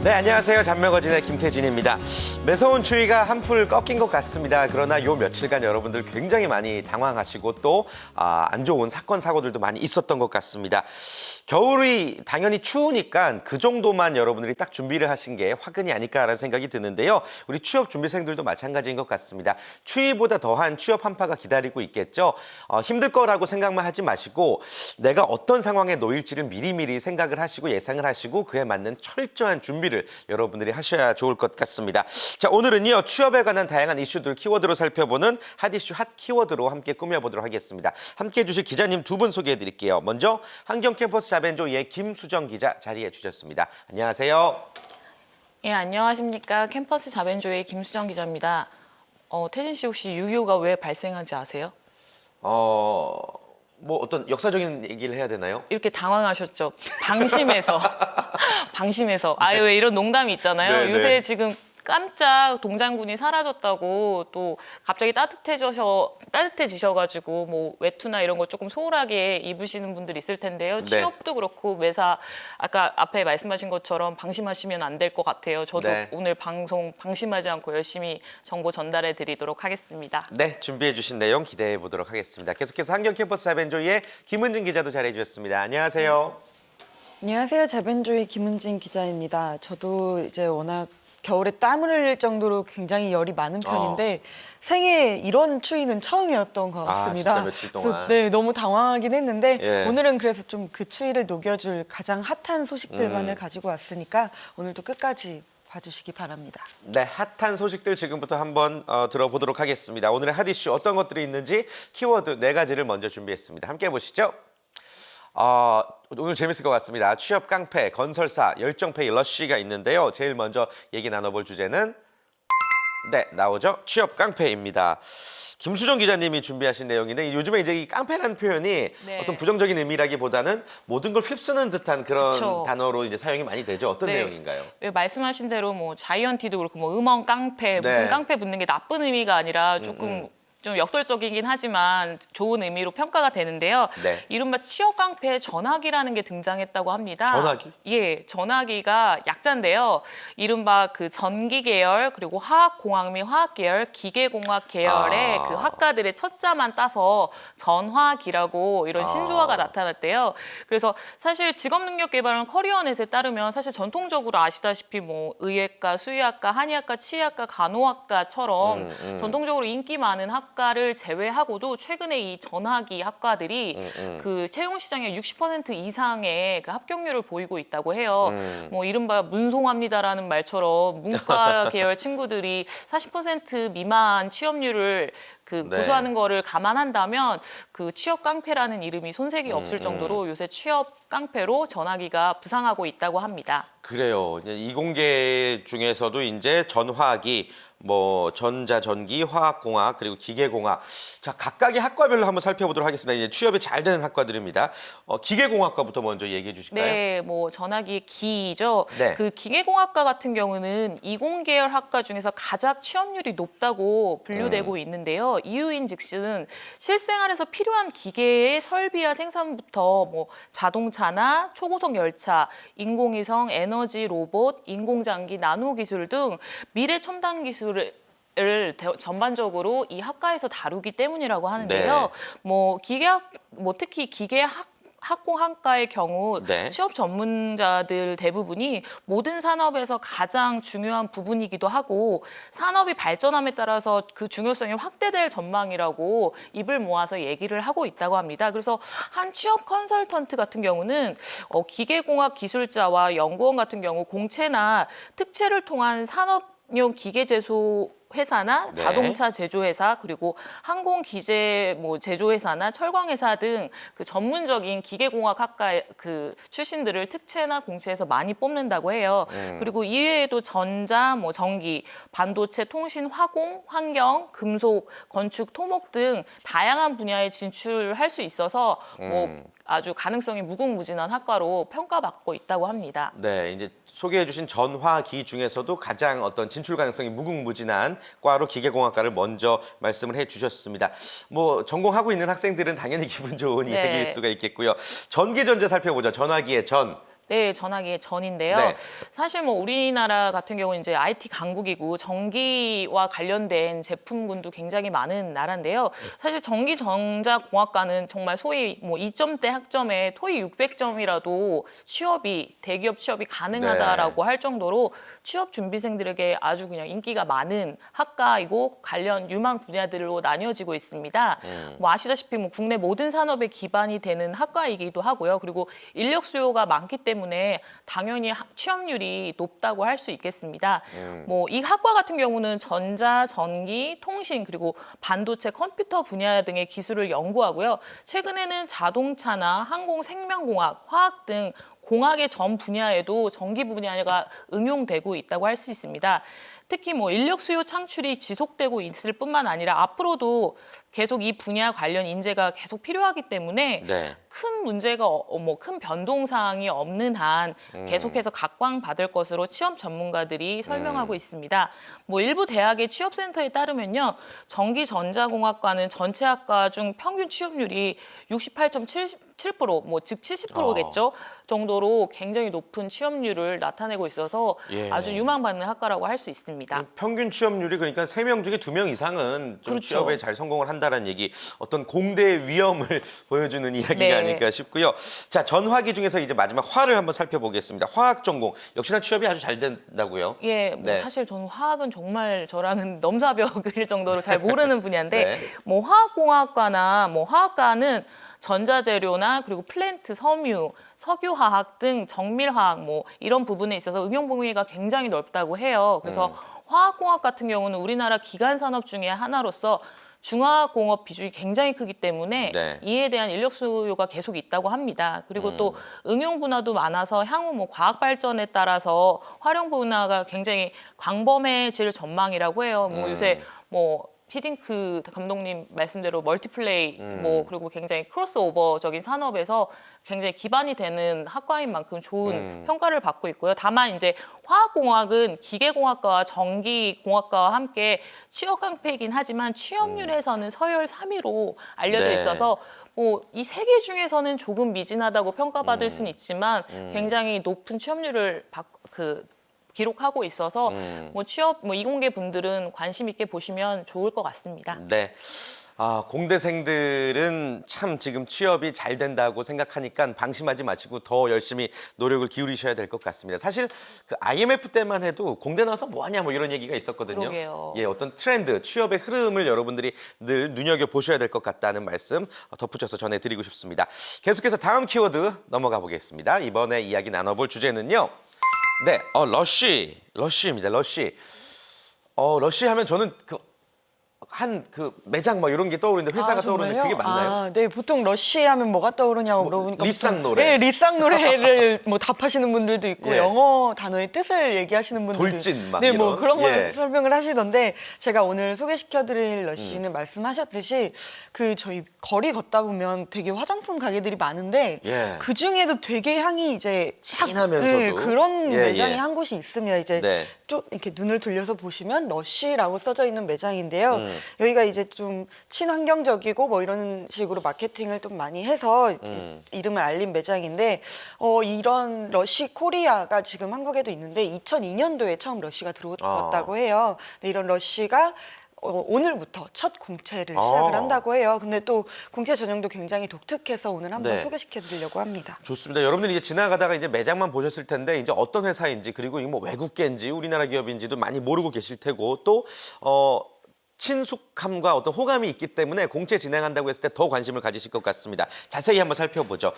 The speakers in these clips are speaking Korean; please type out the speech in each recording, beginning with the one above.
네, 안녕하세요. 잔명어진의 김태진입니다. 매서운 추위가 한풀 꺾인 것 같습니다. 그러나 요 며칠간 여러분들 굉장히 많이 당황하시고 또 안 좋은 사건, 사고들도 많이 있었던 것 같습니다. 겨울이 당연히 추우니까 그 정도만 여러분들이 딱 준비를 하신 게 화근이 아닐까라는 생각이 드는데요. 우리 취업 준비생들도 마찬가지인 것 같습니다. 추위보다 더한 취업 한파가 기다리고 있겠죠. 힘들 거라고 생각만 하지 마시고 내가 어떤 상황에 놓일지를 미리미리 생각을 하시고 예상을 하시고 그에 맞는 철저한 준비를 여러분들이 하셔야 좋을 것 같습니다. 자, 오늘은요. 취업에 관한 다양한 이슈들 키워드로 살펴보는 핫이슈 핫 키워드로 함께 꾸며보도록 하겠습니다. 함께해 주실 기자님 두 분 소개해 드릴게요. 먼저 환경캠퍼스 자벤조이의 김수정 기자 자리해 주셨습니다. 안녕하세요. 예, 안녕하십니까. 캠퍼스 자벤조의 김수정 기자입니다. 태진 씨 혹시 6.25가 왜 발생한지 아세요? 뭐 어떤 역사적인 얘기를 해야 되나요? 이렇게 당황하셨죠? 방심해서. 방심해서. 아유, 왜 이런 농담이 있잖아요. 네, 요새 네. 지금 깜짝 동장군이 사라졌다고 또 갑자기 따뜻해지셔가지고 뭐 외투나 이런 거 조금 소홀하게 입으시는 분들 있을 텐데요. 네. 취업도 그렇고 매사 아까 앞에 말씀하신 것처럼 방심하시면 안 될 것 같아요. 저도 네. 오늘 방송 방심하지 않고 열심히 정보 전달해 드리도록 하겠습니다. 네, 준비해 주신 내용 기대해 보도록 하겠습니다. 계속해서 환경캠퍼스 자벤조이의 김은진 기자도 잘해 주셨습니다. 안녕하세요. 안녕하세요. 자벤조이 김은진 기자입니다. 저도 이제 워낙 겨울에 땀을 흘릴 정도로 굉장히 열이 많은 편인데 생애 이런 추위는 처음이었던 것 같습니다. 진짜 며칠 동안. 그래서 네, 너무 당황하긴 했는데 예. 오늘은 그래서 좀 그 추위를 녹여줄 가장 핫한 소식들만을 가지고 왔으니까 오늘도 끝까지 봐주시기 바랍니다. 네, 핫한 소식들 지금부터 한번 들어보도록 하겠습니다. 오늘의 핫 이슈 어떤 것들이 있는지 키워드 4가지를 먼저 준비했습니다. 함께 보시죠. 오늘 재밌을 것 같습니다. 취업 깡패, 건설사, 열정페이, 러쉬가 있는데요. 제일 먼저 얘기 나눠볼 주제는 네, 나오죠. 취업 깡패입니다. 김수정 기자님이 준비하신 내용인데 요즘에 이제 이 깡패라는 표현이 네. 어떤 부정적인 의미라기보다는 모든 걸 휩쓰는 듯한 그런 그쵸. 단어로 이제 사용이 많이 되죠. 어떤 네. 내용인가요? 왜 말씀하신 대로 뭐 자이언티도 그렇고 뭐 음원 깡패 무슨 네. 깡패 붙는 게 나쁜 의미가 아니라 조금 좀 역설적이긴 하지만 좋은 의미로 평가가 되는데요. 네. 이른바 취업 깡패 전화기라는 게 등장했다고 합니다. 전화기? 예, 전화기가 약자인데요. 이른바 그 전기 계열 그리고 화학공학 및 화학 계열, 기계공학 계열의 그 학과들의 첫자만 따서 전화기라고 이런 신조어가 나타났대요. 그래서 사실 직업능력개발원 커리어넷에 따르면 사실 전통적으로 아시다시피 뭐 의예과, 수의학과, 한의학과, 치의학과, 간호학과처럼 전통적으로 인기 많은 학과를 제외하고도 최근에 이 전화기 학과들이 그 채용 시장의 60% 이상의 그 합격률을 보이고 있다고 해요. 뭐 이른바 문송합니다라는 말처럼 문과 계열 친구들이 40% 미만 취업률을 그 네. 고소하는 거를 감안한다면 그 취업 깡패라는 이름이 손색이 없을 정도로 요새 취업 깡패로 전화기가 부상하고 있다고 합니다. 그래요. 이공계 중에서도 이제 전화기, 뭐 전자전기, 화학공학 그리고 기계공학. 자, 각각의 학과별로 한번 살펴보도록 하겠습니다. 이제 취업이 잘 되는 학과들입니다. 기계공학과부터 먼저 얘기해 주실까요? 네, 뭐 전화기의 기죠. 네. 그 기계공학과 같은 경우는 이공계열 학과 중에서 가장 취업률이 높다고 분류되고 있는데요. 이유인즉슨 실생활에서 필요한 기계의 설비와 생산부터 뭐 자동차나 초고속 열차, 인공위성, 에너지 로봇, 인공장기, 나노기술 등 미래 첨단 기술을 전반적으로 이 학과에서 다루기 때문이라고 하는데요. 네. 뭐 특히 학공학과의 경우 네. 취업 전문자들 대부분이 모든 산업에서 가장 중요한 부분이기도 하고 산업이 발전함에 따라서 그 중요성이 확대될 전망이라고 입을 모아서 얘기를 하고 있다고 합니다. 그래서 한 취업 컨설턴트 같은 경우는 기계공학 기술자와 연구원 같은 경우 공채나 특채를 통한 산업용 기계제조 회사나 네. 자동차 제조회사 그리고 항공 기재 뭐 제조회사나 철광회사 등 그 전문적인 기계공학 학과 그 출신들을 특채나 공채에서 많이 뽑는다고 해요. 그리고 이외에도 전자, 뭐 전기, 반도체, 통신, 화공, 환경, 금속, 건축, 토목 등 다양한 분야에 진출할 수 있어서 뭐 아주 가능성이 무궁무진한 학과로 평가받고 있다고 합니다. 네, 이제 소개해 주신 전화기 중에서도 가장 어떤 진출 가능성이 무궁무진한 과로 기계공학과를 먼저 말씀을 해 주셨습니다. 뭐 전공하고 있는 학생들은 당연히 기분 좋은 네. 이야기일 수가 있겠고요. 전기전자 살펴보죠. 전화기의 전. 네, 전화기의 전인데요. 네. 사실 뭐 우리나라 같은 경우는 이제 IT 강국이고 전기와 관련된 제품군도 굉장히 많은 나라인데요. 사실 전기전자공학과는 정말 소위 뭐 2점대 학점에 토익 600점이라도 대기업 취업이 가능하다라고 할 정도로 취업 준비생들에게 아주 그냥 인기가 많은 학과이고 관련 유망 분야들로 나뉘어지고 있습니다. 뭐 아시다시피 뭐 국내 모든 산업의 기반이 되는 학과이기도 하고요. 그리고 인력 수요가 많기 때문에 당연히 취업률이 높다고 할 수 있겠습니다. 뭐 이 학과 같은 경우는 전자, 전기, 통신 그리고 반도체, 컴퓨터 분야 등의 기술을 연구하고요. 최근에는 자동차나 항공, 생명공학, 화학 등 공학의 전 분야에도 전기 분야가 응용되고 있다고 할 수 있습니다. 특히 뭐 인력 수요 창출이 지속되고 있을 뿐만 아니라 앞으로도 계속 이 분야 관련 인재가 계속 필요하기 때문에 네. 큰 문제가 뭐 큰 변동 사항이 없는 한 계속해서 각광받을 것으로 취업 전문가들이 설명하고 있습니다. 뭐 일부 대학의 취업센터에 따르면요, 전기전자공학과는 전체 학과 중 평균 취업률이 68.7%, 뭐 즉 70%겠죠. 정도로 굉장히 높은 취업률을 나타내고 있어서 예. 아주 유망받는 학과라고 할 수 있습니다. 평균 취업률이 그러니까 3명 중에 2명 이상은 좀 그렇죠. 취업에 잘 성공을 한다는 얘기, 어떤 공대의 위험을 보여주는 이야기가 네. 아닐까 싶고요. 자, 전화기 중에서 이제 마지막 화를 한번 살펴보겠습니다. 화학 전공 역시나 취업이 아주 잘 된다고요? 예, 뭐 네. 사실 저는 화학은 정말 저랑은 넘사벽일 정도로 잘 모르는 분야인데 네. 뭐 화학공학과나 뭐 화학과는 전자재료나 그리고 플랜트, 섬유, 석유화학 등 정밀화학 뭐 이런 부분에 있어서 응용 범위가 굉장히 넓다고 해요. 그래서 화학공학 같은 경우는 우리나라 기간 산업 중에 하나로서 중화공업 비중이 굉장히 크기 때문에 네. 이에 대한 인력 수요가 계속 있다고 합니다. 그리고 또 응용 분야도 많아서 향후 뭐 과학 발전에 따라서 활용 분야가 굉장히 광범해질 전망이라고 해요. 뭐 요새 뭐 히딩크 감독님 말씀대로 멀티플레이 뭐 그리고 굉장히 크로스오버적인 산업에서 굉장히 기반이 되는 학과인 만큼 좋은 평가를 받고 있고요. 다만 이제 화학공학은 기계공학과와 전기공학과와 함께 취업 깡패이긴 하지만 취업률에서는 서열 3위로 알려져 네. 있어서 뭐 이 세 개 중에서는 조금 미진하다고 평가받을 수는 있지만 굉장히 높은 취업률을 기록하고 있어서 뭐 취업 뭐 이공계 분들은 관심 있게 보시면 좋을 것 같습니다. 네. 공대생들은 참 지금 취업이 잘 된다고 생각하니까 방심하지 마시고 더 열심히 노력을 기울이셔야 될 것 같습니다. 사실 그 IMF 때만 해도 공대 나와서 뭐하냐 뭐 이런 얘기가 있었거든요. 그러게요. 예, 어떤 트렌드, 취업의 흐름을 여러분들이 늘 눈여겨 보셔야 될 것 같다는 말씀 덧붙여서 전해드리고 싶습니다. 계속해서 다음 키워드 넘어가 보겠습니다. 이번에 이야기 나눠볼 주제는요. 네, 러쉬입니다. 러쉬. 러쉬 하면 저는 그 매장 뭐 이런 게 떠오르는데 회사가 떠오르는데 그게 맞나요? 네, 보통 러쉬하면 뭐가 떠오르냐고 물어보니까 리쌍 보통, 노래. 네, 리쌍 노래를 뭐 답하시는 분들도 있고 예. 영어 단어의 뜻을 얘기하시는 분들도 돌진 막 네, 뭐 이런. 그런 걸 예. 설명을 하시던데 제가 오늘 소개시켜드릴 러쉬는 말씀하셨듯이 그 저희 거리 걷다 보면 되게 화장품 가게들이 많은데 예. 그 중에도 되게 향이 이제 진하면서도. 네, 그런 예, 매장이 예. 한 곳이 있습니다. 이제 네. 좀 이렇게 눈을 돌려서 보시면 러쉬라고 써져 있는 매장인데요. 여기가 이제 좀 친환경적이고 뭐 이런 식으로 마케팅을 좀 많이 해서 이름을 알린 매장인데 이런 러쉬 코리아가 지금 한국에도 있는데 2002년도에 처음 러쉬가 들어왔다고 해요. 근데 이런 러쉬가 오늘부터 첫 공채를 시작을 한다고 해요. 근데 또 공채 전형도 굉장히 독특해서 오늘 한번 네. 소개시켜드리려고 합니다. 좋습니다. 여러분들이 이제 지나가다가 이제 매장만 보셨을 텐데 이제 어떤 회사인지 그리고 이게 뭐 외국계인지 우리나라 기업인지도 많이 모르고 계실 테고 또 친숙함과 어떤 호감이 있기 때문에 공채 진행한다고 했을 때 더 관심을 가지실 것 같습니다. 자세히 한번 살펴보죠.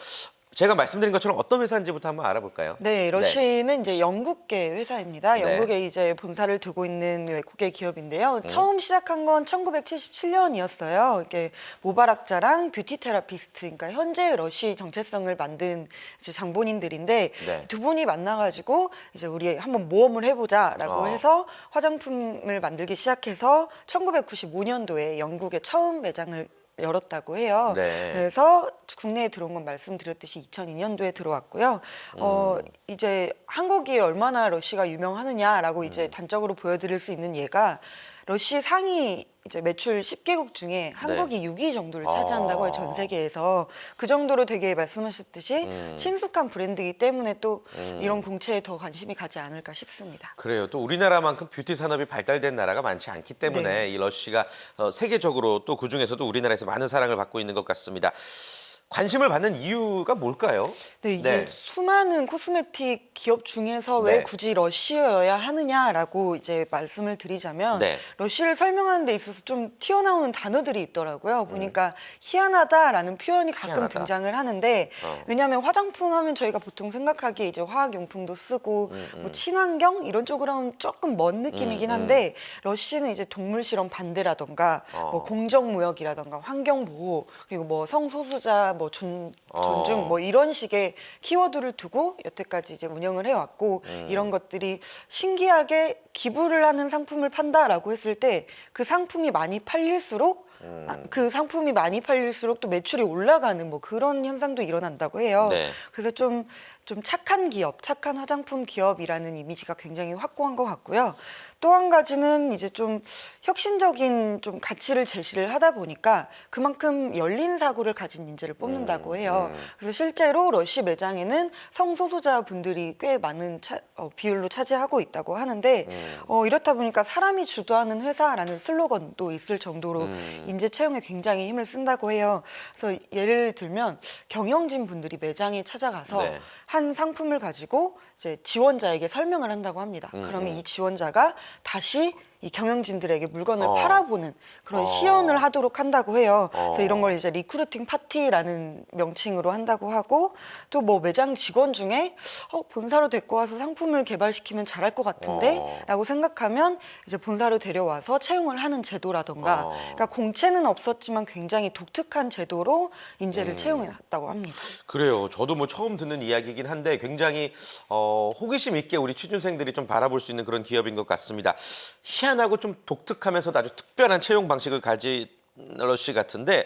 제가 말씀드린 것처럼 어떤 회사인지부터 한번 알아볼까요? 네, 러쉬는 이제 영국계 회사입니다. 네. 영국에 이제 본사를 두고 있는 외국계 기업인데요. 처음 시작한 건 1977년이었어요. 이게 모발학자랑 뷰티 테라피스트, 그러니까 현재 러쉬 정체성을 만든 이제 장본인들인데 네. 두 분이 만나가지고 이제 우리 한번 모험을 해보자라고 해서 화장품을 만들기 시작해서 1995년도에 영국에 처음 매장을 열었다고 해요. 네. 그래서 국내에 들어온 건 말씀드렸듯이 2002년도에 들어왔고요. 이제 한국이 얼마나 러쉬가 유명하느냐라고 이제 단적으로 보여드릴 수 있는 예가 러쉬 상위 이제 매출 10개국 중에 한국이 6위 정도를 차지한다고 해요, 전 세계에서. 그 정도로 되게 말씀하셨듯이 친숙한 브랜드이기 때문에 또 이런 공채에 더 관심이 가지 않을까 싶습니다. 그래요. 또 우리나라만큼 뷰티 산업이 발달된 나라가 많지 않기 때문에 네. 이 러쉬가 세계적으로 또 그중에서도 우리나라에서 많은 사랑을 받고 있는 것 같습니다. 관심을 받는 이유가 뭘까요? 네, 이게 수많은 코스메틱 기업 중에서 네. 왜 굳이 러쉬여야 하느냐라고 이제 말씀을 드리자면 네. 러쉬를 설명하는 데 있어서 좀 튀어나오는 단어들이 있더라고요. 보니까 희한하다라는 표현이 가끔 희한하다. 등장을 하는데 왜냐하면 화장품 하면 저희가 보통 생각하기에 이제 화학용품도 쓰고 뭐 친환경 이런 쪽으로는 조금 먼 느낌이긴 한데 러쉬는 이제 동물 실험 반대라던가 뭐 공정무역이라던가 환경보호 그리고 뭐 성소수자 뭐 존중 뭐 이런 식의 키워드를 두고 여태까지 이제 운영을 해왔고 이런 것들이 신기하게 기부를 하는 상품을 판다라고 했을 때 그 상품이 많이 팔릴수록 그 상품이 많이 팔릴수록 또 매출이 올라가는 뭐 그런 현상도 일어난다고 해요. 네. 그래서 좀 착한 기업, 착한 화장품 기업이라는 이미지가 굉장히 확고한 것 같고요. 또 한 가지는 이제 좀 혁신적인 좀 가치를 제시를 하다 보니까 그만큼 열린 사고를 가진 인재를 뽑는다고 해요. 그래서 실제로 러쉬 매장에는 성소수자 분들이 꽤 많은 비율로 차지하고 있다고 하는데 이렇다 보니까 사람이 주도하는 회사라는 슬로건도 있을 정도로 인재 채용에 굉장히 힘을 쓴다고 해요. 그래서 예를 들면 경영진 분들이 매장에 찾아가서 네. 한 상품을 가지고 이제 지원자에게 설명을 한다고 합니다. 그러면 이 지원자가 다시 이 경영진들에게 물건을 팔아보는 그런 시연을 하도록 한다고 해요. 그래서 이런 걸 이제 리크루팅 파티라는 명칭으로 한다고 하고 또 뭐 매장 직원 중에 본사로 데리고 와서 상품을 개발시키면 잘할 것 같은데 라고 생각하면 이제 본사로 데려와서 채용을 하는 제도라던가 그러니까 공채는 없었지만 굉장히 독특한 제도로 인재를 채용해왔다고 합니다. 그래요. 저도 뭐 처음 듣는 이야기이긴 한데 굉장히 호기심 있게 우리 취준생들이 좀 바라볼 수 있는 그런 기업인 것 같습니다. 희한하고 좀 독특하면서도 아주 특별한 채용 방식을 가진 러쉬 같은데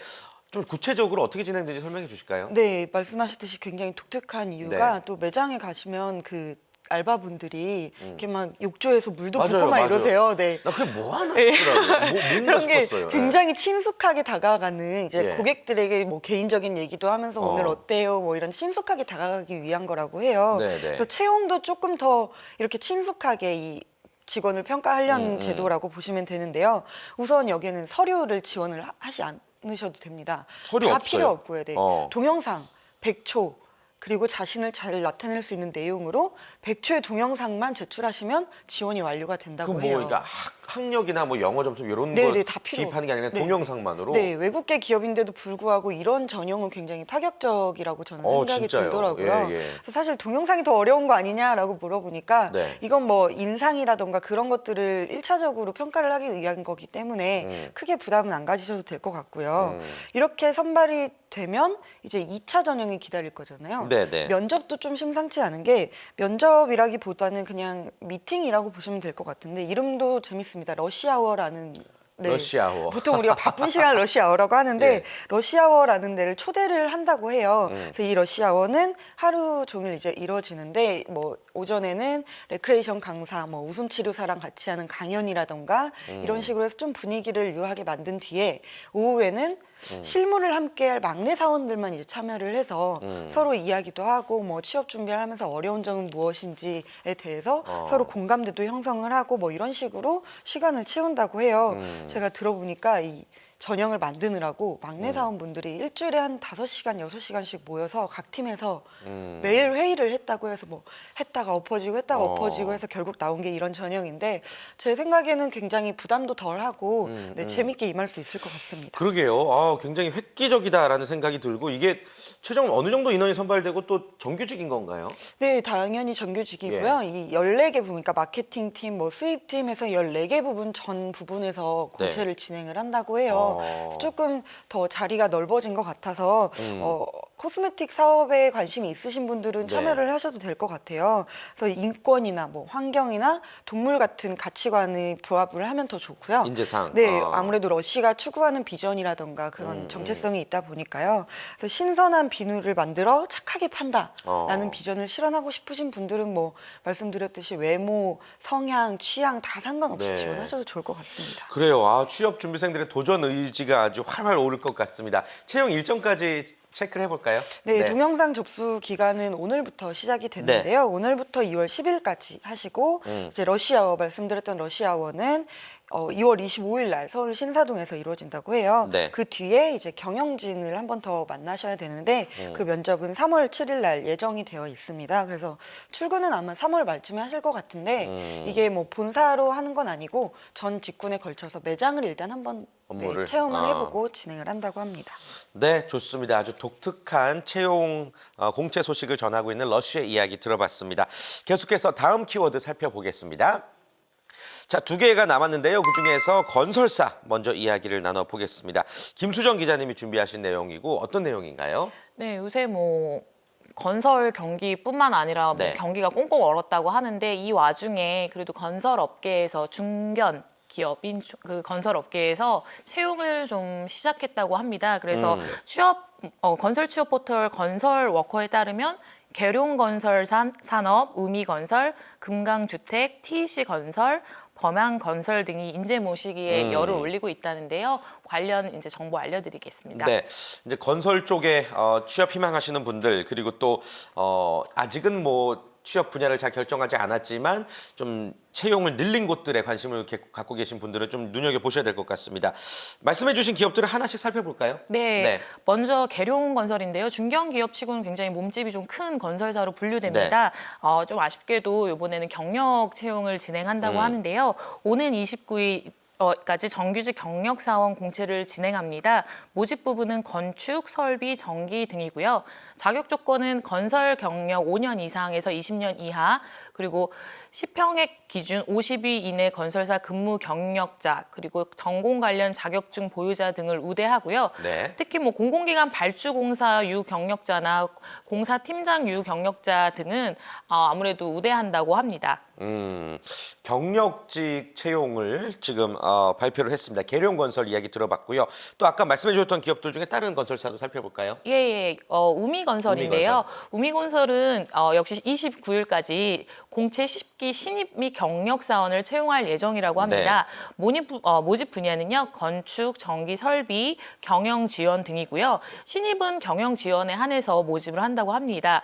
좀 구체적으로 어떻게 진행되는지 설명해 주실까요? 네, 말씀하셨듯이 굉장히 독특한 이유가 네. 또 매장에 가시면 그 알바분들이 이렇게 막 욕조에서 물도 붓고 막 맞아요. 이러세요. 네. 나 그게 뭐 하나 싶더라고요. 뭔가 그런 게 싶었어요. 굉장히 친숙하게 다가가는 이제 예. 고객들에게 뭐 개인적인 얘기도 하면서 오늘 어때요? 뭐 이런 친숙하게 다가가기 위한 거라고 해요. 네네. 그래서 채용도 조금 더 이렇게 친숙하게 이 직원을 평가하려는 제도라고 보시면 되는데요. 우선 여기에는 서류를 지원을 하지 않으셔도 됩니다. 서류 다 없어요? 필요 없고요. 네. 어. 동영상 100초 그리고 자신을 잘 나타낼 수 있는 내용으로 100초의 동영상만 제출하시면 지원이 완료가 된다고 그 해요. 뭐 그러니까 학력이나 뭐 영어 점수 이런 네네, 걸 다 필요 기입하는 게 아니라 네. 동영상만으로. 네, 외국계 기업인데도 불구하고 이런 전형은 굉장히 파격적이라고 저는 생각이 진짜요? 들더라고요. 예, 예. 그래서 사실 동영상이 더 어려운 거 아니냐라고 물어보니까 네. 이건 뭐 인상이라던가 그런 것들을 1차적으로 평가를 하기 위한 거기 때문에 크게 부담은 안 가지셔도 될 것 같고요. 이렇게 선발이 되면 이제 2차 전형이 기다릴 거잖아요. 네네. 면접도 좀 심상치 않은 게 면접이라기보다는 그냥 미팅이라고 보시면 될 것 같은데 이름도 재밌습니다. 러시아워라는 네. 러시아워. 보통 우리가 바쁜 시간 러시아워라고 하는데 예. 러시아워라는 데를 초대를 한다고 해요. 그래서 이 러시아워는 하루 종일 이제 이루어지는데 뭐 오전에는 레크레이션 강사, 뭐 웃음 치료사랑 같이 하는 강연이라던가 이런 식으로 해서 좀 분위기를 유하게 만든 뒤에 오후에는 실무를 함께할 막내 사원들만 이제 참여를 해서 서로 이야기도 하고 뭐 취업 준비를 하면서 어려운 점은 무엇인지에 대해서 서로 공감대도 형성을 하고 뭐 이런 식으로 시간을 채운다고 해요. 제가 들어보니까 이 전형을 만드느라고 막내 사원분들이 일주일에 한 5시간, 6시간씩 모여서 각 팀에서 매일 회의를 했다고 해서 뭐 했다가 엎어지고 했다가 엎어지고 해서 결국 나온 게 이런 전형인데 제 생각에는 굉장히 부담도 덜하고 네, 재밌게 임할 수 있을 것 같습니다. 그러게요. 굉장히 획기적이다라는 생각이 들고 이게 최종 어느 정도 인원이 선발되고 또 정규직인 건가요? 네, 당연히 정규직이고요. 이 14개 부니까 마케팅팀, 뭐 수입팀 해서 14개 부분 전 부분에서 공채를 진행을 한다고 해요. 그래서 조금 더 자리가 넓어진 것 같아서 코스메틱 사업에 관심이 있으신 분들은 네. 참여를 하셔도 될 것 같아요. 그래서 인권이나 뭐 환경이나 동물 같은 가치관의 부합을 하면 더 좋고요. 인재상. 네, 아무래도 러쉬가 추구하는 비전이라던가 그런 정체성이 있다 보니까요. 그래서 신선한 비누를 만들어 착하게 판다라는 비전을 실현하고 싶으신 분들은 뭐 말씀드렸듯이 외모, 성향, 취향 다 상관없이 네. 지원하셔도 좋을 것 같습니다. 그래요. 취업 준비생들의 도전 의지가 아주 활활 오를 것 같습니다. 채용 일정까지 체크를 해볼까요? 네, 동영상 접수 기간은 오늘부터 시작이 됐는데요. 오늘부터 2월 10일까지 하시고 이제 러시아워 말씀드렸던 러시아워는 2월 25일 날 서울 신사동에서 이루어진다고 해요. 네. 그 뒤에 이제 경영진을 한 번 더 만나셔야 되는데 그 면접은 3월 7일 날 예정이 되어 있습니다. 그래서 출근은 아마 3월 말쯤에 하실 것 같은데 이게 뭐 본사로 하는 건 아니고 전 직군에 걸쳐서 매장을 일단 한번 업무를? 체험을 해보고 진행을 한다고 합니다. 네, 좋습니다. 아주 독특한 채용 공채 소식을 전하고 있는 러쉬의 이야기 들어봤습니다. 계속해서 다음 키워드 살펴보겠습니다. 자, 2개가 남았는데요. 그중에서 건설사 먼저 이야기를 나눠보겠습니다. 김수정 기자님이 준비하신 내용이고 어떤 내용인가요? 네, 요새 뭐 건설 경기뿐만 아니라 뭐 네. 경기가 꽁꽁 얼었다고 하는데 이 와중에 그래도 건설 업계에서 중견 기업인 그 건설 업계에서 채용을 좀 시작했다고 합니다. 그래서 건설 취업 포털 건설 워커에 따르면 계룡건설 산업, 우미건설, 금강주택, TEC건설, 범양건설 등이 인재 모시기에 열을 올리고 있다는데요. 관련 이제 정보 알려드리겠습니다. 네, 이제 건설 쪽에 취업 희망하시는 분들 그리고 또 아직은 뭐 취업 분야를 잘 결정하지 않았지만 좀 채용을 늘린 곳들에 관심을 갖고 계신 분들은 좀 눈여겨보셔야 될 것 같습니다. 말씀해주신 기업들을 하나씩 살펴볼까요? 네, 먼저 계룡건설인데요. 중견기업치고는 굉장히 몸집이 좀 큰 건설사로 분류됩니다. 좀 아쉽게도 이번에는 경력 채용을 진행한다고 하는데요. 오는 29일 까지 정규직 경력사원 공채를 진행합니다. 모집 부분은 건축, 설비, 전기 등이고요. 자격 조건은 건설 경력 5년 이상에서 20년 이하, 그리고 시평액 기준 50위 이내 건설사 근무 경력자, 그리고 전공 관련 자격증 보유자 등을 우대하고요. 네. 특히 뭐 공공기관 발주공사 유경력자나 공사 팀장 유경력자 등은 아무래도 우대한다고 합니다. 경력직 채용을 지금 발표를 했습니다. 계룡건설 이야기 들어봤고요. 또 아까 말씀해 주셨던 기업들 중에 다른 건설사도 살펴볼까요? 예. 우미건설인데요. 우미건설은 역시 29일까지 공채 10기 신입 및 경력 사원을 채용할 예정이라고 합니다. 모집 분야는요. 건축, 전기, 설비, 경영 지원 등이고요. 신입은 경영 지원에 한해서 모집을 한다고 합니다.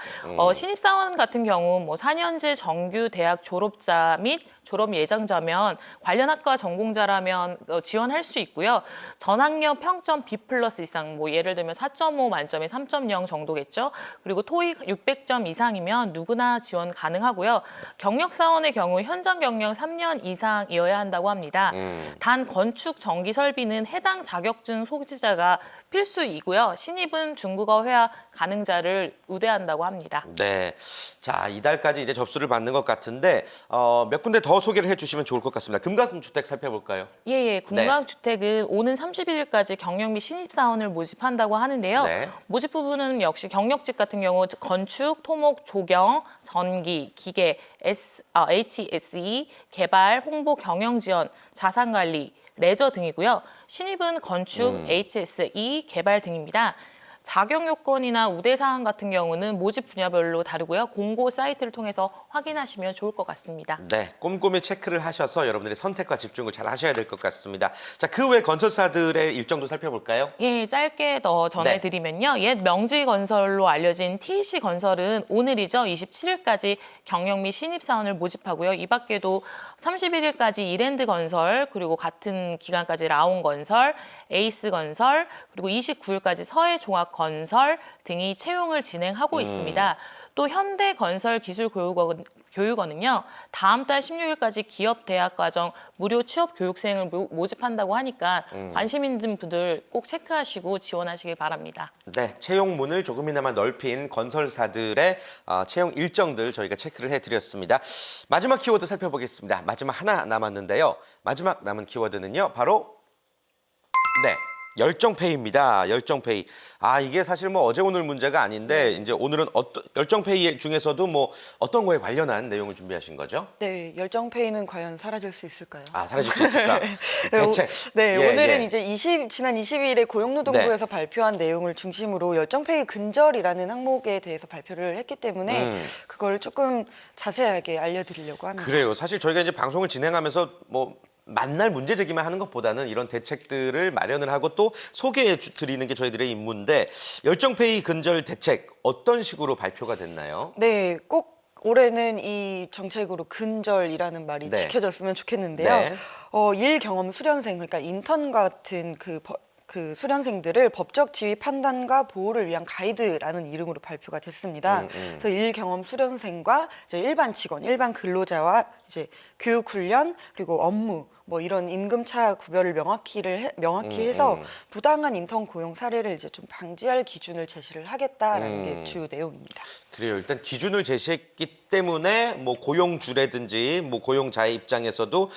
신입 사원 같은 경우 뭐 4년제 정규 대학 졸업자 및 졸업 예정자면 관련 학과 전공자라면 지원할 수 있고요. 전학력 평점 B+ 이상, 뭐 예를 들면 4.5 만점에 3.0 정도겠죠. 그리고 토익 600점 이상이면 누구나 지원 가능하고요. 경력 사원의 경우 현장 경력 3년 이상이어야 한다고 합니다. 단 건축, 전기, 설비는 해당 자격증 소지자가 필수이고요. 신입은 중국어 회화 가능자를 우대한다고 합니다. 네, 자 이달까지 이제 접수를 받는 것 같은데 몇 군데 더 소개를 해주시면 좋을 것 같습니다. 금강주택 살펴볼까요? 예. 금강주택은 오는 31일까지 경력 및 신입사원을 모집한다고 하는데요. 네. 모집 부분은 역시 경력직 같은 경우 건축, 토목, 조경, 전기, 기계, HSE, 개발, 홍보, 경영 지원, 자산관리, 레저 등이고요. 신입은 건축, HSE, 개발 등입니다. 자격 요건이나 우대 사항 같은 경우는 모집 분야별로 다르고요. 공고 사이트를 통해서 확인하시면 좋을 것 같습니다. 네, 꼼꼼히 체크를 하셔서 여러분들의 선택과 집중을 잘 하셔야 될 것 같습니다. 자, 그 외 건설사들의 일정도 살펴볼까요? 예, 짧게 더 전해드리면요. 옛 명지건설로 알려진 TEC건설은 오늘이죠. 27일까지 경력 및 신입사원을 모집하고요. 이 밖에도 31일까지 이랜드건설, 그리고 같은 기간까지 라온건설, 에이스건설, 그리고 29일까지 서해종합건설 등이 채용을 진행하고 있습니다. 또 현대건설기술교육원은요. 다음 달 16일까지 기업대학과정 무료 취업교육생을 모집한다고 하니까 관심 있는 분들 꼭 체크하시고 지원하시길 바랍니다. 네, 채용문을 조금이나마 넓힌 건설사들의 채용 일정들 저희가 체크를 해드렸습니다. 마지막 키워드 살펴보겠습니다. 마지막 하나 남았는데요. 마지막 남은 키워드는요. 바로 열정페이입니다. 열정페이. 아, 이게 사실 뭐 어제 오늘 문제가 아닌데 이제 오늘은 어떤 열정페이 중에서도 뭐 어떤 거에 관련한 내용을 준비하신 거죠? 네, 열정페이는 과연 사라질 수 있을까요? 아, 사라질 수 있을까? 대책. 네, 예, 오늘은 예. 이제 지난 20일에 고용노동부에서 발표한 내용을 중심으로 열정페이 근절이라는 항목에 대해서 발표를 했기 때문에 그걸 조금 자세하게 알려드리려고 합니다. 그래요. 사실 저희가 이제 방송을 진행하면서 뭐 만날 문제 제기만 하는 것보다는 이런 대책들을 마련을 하고 또 소개해 드리는 게 저희들의 임무인데 열정페이 근절 대책 어떤 식으로 발표가 됐나요? 네, 꼭 올해는 이 정책으로 근절이라는 말이 네. 지켜졌으면 좋겠는데요. 네. 일 경험 수련생, 그러니까 인턴 같은 그 수련생들을 법적 지위 판단과 보호를 위한 가이드라는 이름으로 발표가 됐습니다. 그래서 일 경험 수련생과 이제 일반 직원, 일반 근로자와 이제 교육 훈련 그리고 업무 뭐 이런 임금차 구별을 명확히 해서 부당한 인턴 고용 사례를 이제 좀 방지할 기준을 제시를 하겠다라는 게 주요 내용입니다. 그래요. 일단 기준을 제시했기 때문에 뭐 고용주라든지 뭐 고용자의 입장에서도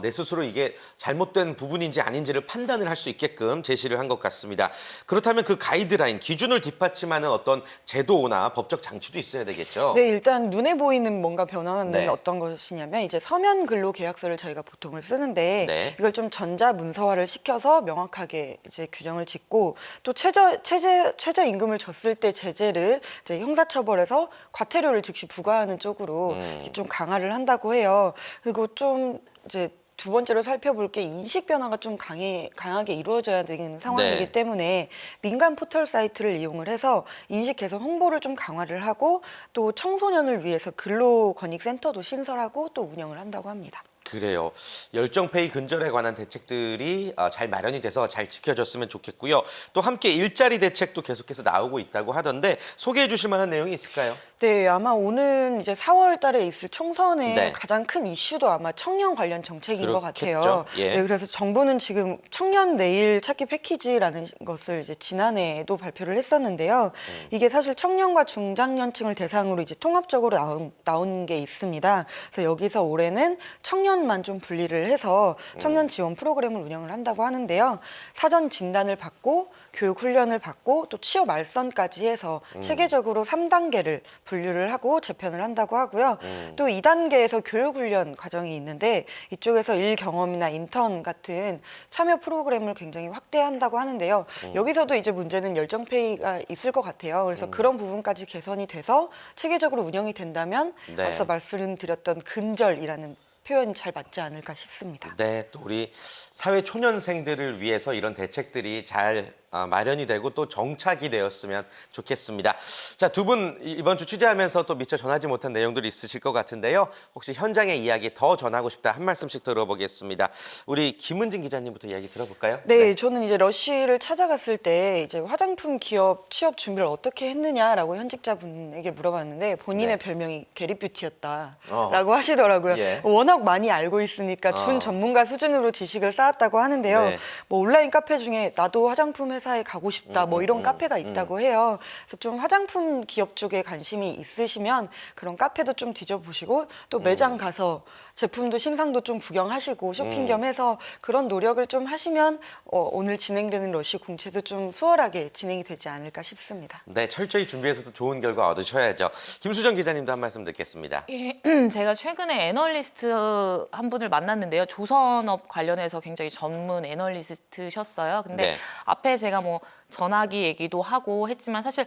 내 스스로 이게 잘못된 부분인지 아닌지를 판단을 할 수 있게끔 제시를 한 것 같습니다. 그렇다면 그 가이드라인, 기준을 뒷받침하는 어떤 제도나 법적 장치도 있어야 되겠죠? 네, 일단 눈에 보이는 뭔가 변화는 네. 어떤 것이냐면 이제 서면 근로 계약서를 저희가 보통을 쓰는데 네. 이걸 좀 전자 문서화를 시켜서 명확하게 이제 규정을 짓고 또 최저 임금을 줬을 때 제재를 이제 형사처벌에서 과태료를 즉시 부과하는 쪽으로 이렇게 좀 강화를 한다고 해요. 그리고 좀 이제 두 번째로 살펴볼 게 인식 변화가 좀 강하게 이루어져야 되는 상황이기 네. 때문에 민간 포털 사이트를 이용을 해서 인식 개선 홍보를 좀 강화를 하고 또 청소년을 위해서 근로권익센터도 신설하고 또 운영을 한다고 합니다. 그래요. 열정페이 근절에 관한 대책들이 잘 마련이 돼서 잘 지켜졌으면 좋겠고요. 또 함께 일자리 대책도 계속해서 나오고 있다고 하던데 소개해 주실 만한 내용이 있을까요? 네, 아마 오늘 이제 4월 달에 있을 총선의 네. 가장 큰 이슈도 아마 청년 관련 정책인 것 그렇겠죠. 같아요. 예. 네, 그래서 정부는 지금 청년 내일 찾기 패키지라는 것을 이제 지난해에도 발표를 했었는데요. 이게 사실 청년과 중장년층을 대상으로 이제 통합적으로 나온 게 있습니다. 그래서 여기서 올해는 청년만 좀 분리를 해서 청년 지원 프로그램을 운영을 한다고 하는데요. 사전 진단을 받고 교육 훈련을 받고 또 취업 알선까지 해서 체계적으로 3단계를 분류를 하고 재편을 한다고 하고요. 또 2단계에서 교육 훈련 과정이 있는데 이쪽에서 일 경험이나 인턴 같은 참여 프로그램을 굉장히 확대한다고 하는데요. 여기서도 이제 문제는 열정페이가 있을 것 같아요. 그래서 그런 부분까지 개선이 돼서 체계적으로 운영이 된다면 네. 앞서 말씀드렸던 근절이라는 표현이 잘 맞지 않을까 싶습니다. 네, 또 우리 사회 초년생들을 위해서 이런 대책들이 잘 마련이 되고 또 정착이 되었으면 좋겠습니다. 자, 두 분 이번 주 취재하면서 또 미처 전하지 못한 내용들이 있으실 것 같은데요. 혹시 현장의 이야기 더 전하고 싶다 한 말씀씩 들어보겠습니다. 우리 김은진 기자님부터 이야기 들어볼까요? 네, 저는 이제 러쉬를 찾아갔을 때 이제 화장품 기업 취업 준비를 어떻게 했느냐라고 현직자분에게 물어봤는데 본인의 네. 별명이 게리뷰티였다라고 하시더라고요. 예. 워낙 많이 알고 있으니까 준 전문가 수준으로 지식을 쌓았다고 하는데요. 네. 뭐 온라인 카페 중에 나도 화장품 회사에 가고 싶다 뭐 이런 카페가 있다고 해요. 그래서 좀 화장품 기업 쪽에 관심이 있으시면 그런 카페도 좀 뒤져보시고 또 매장 가서 제품도 심상도 좀 구경하시고 쇼핑 겸 해서 그런 노력을 좀 하시면 오늘 진행되는 러쉬 공채도 좀 수월하게 진행이 되지 않을까 싶습니다. 네, 철저히 준비해서도 좋은 결과 얻으셔야죠. 김수정 기자님도 한 말씀 듣겠습니다. 예, 제가 최근에 애널리스트 한 분을 만났는데요. 조선업 관련해서 굉장히 전문 애널리스트셨어요. 근데 네. 앞에 제가 뭐 전화기 얘기도 하고 했지만 사실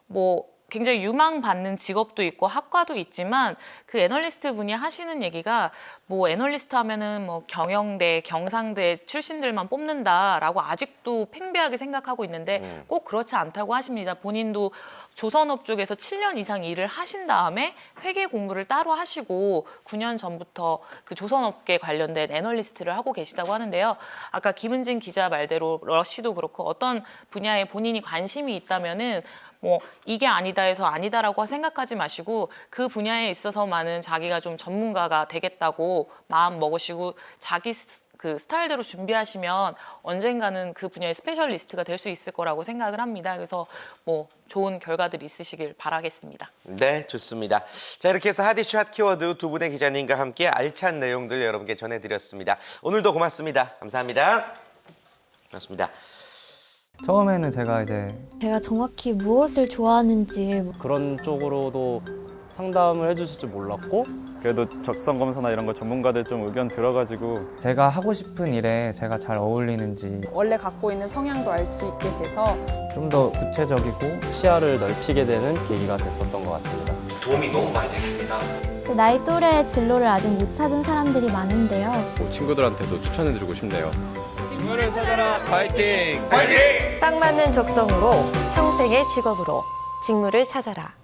뭐 굉장히 유망받는 직업도 있고 학과도 있지만 그 애널리스트 분이 하시는 얘기가 뭐 애널리스트 하면은 뭐 경영대, 경상대 출신들만 뽑는다라고 아직도 팽배하게 생각하고 있는데 꼭 그렇지 않다고 하십니다. 본인도 조선업 쪽에서 7년 이상 일을 하신 다음에 회계 공부를 따로 하시고 9년 전부터 그 조선업계 관련된 애널리스트를 하고 계시다고 하는데요. 아까 김은진 기자 말대로 러쉬도 그렇고 어떤 분야에 본인이 관심이 있다면은 뭐 이게 아니다 해서 아니다라고 생각하지 마시고 그 분야에 있어서만은 자기가 좀 전문가가 되겠다고 마음 먹으시고 자기 그 스타일대로 준비하시면 언젠가는 그 분야의 스페셜리스트가 될 수 있을 거라고 생각을 합니다. 그래서 뭐 좋은 결과들이 있으시길 바라겠습니다. 네, 좋습니다. 자, 이렇게 해서 핫이슈 핫키워드 두 분의 기자님과 함께 알찬 내용들 여러분께 전해드렸습니다. 오늘도 고맙습니다. 감사합니다. 고맙습니다. 처음에는 제가 정확히 무엇을 좋아하는지 그런 쪽으로도 상담을 해주실 줄 몰랐고 그래도 적성검사나 이런 거 전문가들 좀 의견 들어가지고 제가 하고 싶은 일에 제가 잘 어울리는지 원래 갖고 있는 성향도 알 수 있게 돼서 좀 더 구체적이고 시야를 넓히게 되는 계기가 됐었던 것 같습니다. 도움이 너무 많이 됐습니다. 나이 또래의 진로를 아직 못 찾은 사람들이 많은데요. 친구들한테도 추천해드리고 싶네요. 딱 맞는 적성으로 평생의 직업으로 직무를 찾아라.